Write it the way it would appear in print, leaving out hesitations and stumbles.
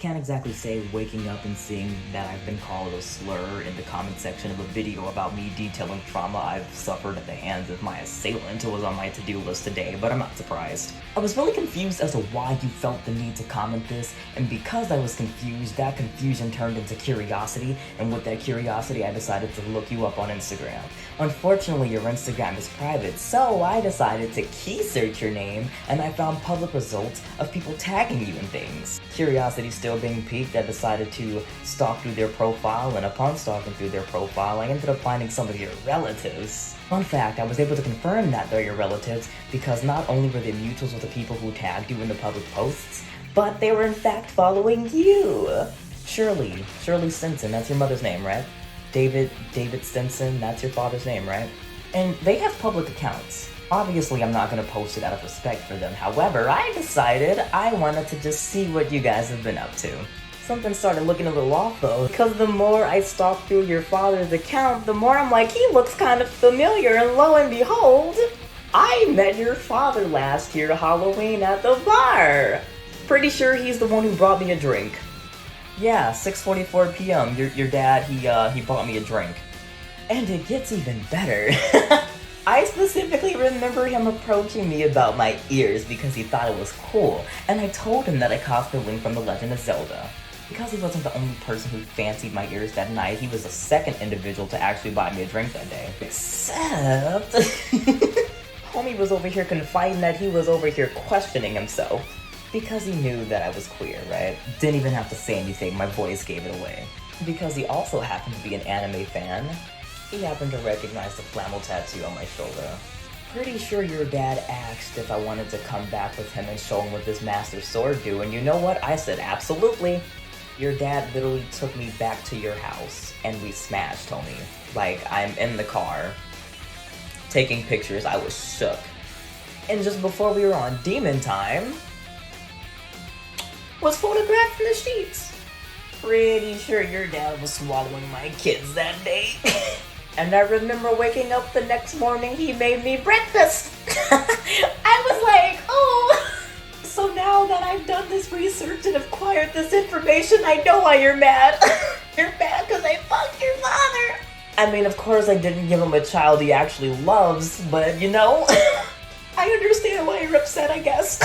can't exactly say waking up and seeing that I've been called a slur in the comment section of a video about me detailing trauma I've suffered at the hands of my assailant was on my to-do list today, but I'm not surprised. I was really confused as to why you felt the need to comment this, and because I was confused, that confusion turned into curiosity, and with that curiosity I decided to look you up on Instagram. Unfortunately, your Instagram is private, so I decided to key search your name, and I found public results of people tagging you in things. Curiosity still being piqued, I decided to stalk through their profile, and upon stalking through their profile, I ended up finding some of your relatives. Fun fact, I was able to confirm that they're your relatives because not only were they mutuals with the people who tagged you in the public posts, but they were in fact following you. Shirley Stinson, that's your mother's name, right? David Stinson, that's your father's name, right? And they have public accounts. Obviously, I'm not gonna post it out of respect for them. However, I decided I wanted to just see what you guys have been up to. Something started looking a little off though, because the more I stalked through your father's account, the more I'm like, he looks kind of familiar, and lo and behold, I met your father last year Halloween at the bar. Pretty sure he's the one who brought me a drink. Yeah, 6:44 p.m. Your dad, he bought me a drink. And it gets even better. I specifically remember him approaching me about my ears because he thought it was cool, and I told him that I cosplayed Link from The Legend of Zelda. Because he wasn't the only person who fancied my ears that night, he was the second individual to actually buy me a drink that day. Except... homie was over here confiding that he was over here questioning himself. Because he knew that I was queer, right? Didn't even have to say anything, my voice gave it away. Because he also happened to be an anime fan, he happened to recognize the flannel tattoo on my shoulder. Pretty sure your dad asked if I wanted to come back with him and show him what this master sword do, and you know what? I said absolutely. Your dad literally took me back to your house, and we smashed, homie. Like, I'm in the car, taking pictures, I was shook. And just before we were on Demon Time, was photographed from the sheets. Pretty sure your dad was swallowing my kids that day. And I remember waking up the next morning, he made me breakfast. I was like, oh. So now that I've done this research and acquired this information, I know why you're mad. You're mad because I fucked your father. I mean, of course I didn't give him a child he actually loves, but you know, I understand why you're upset, I guess.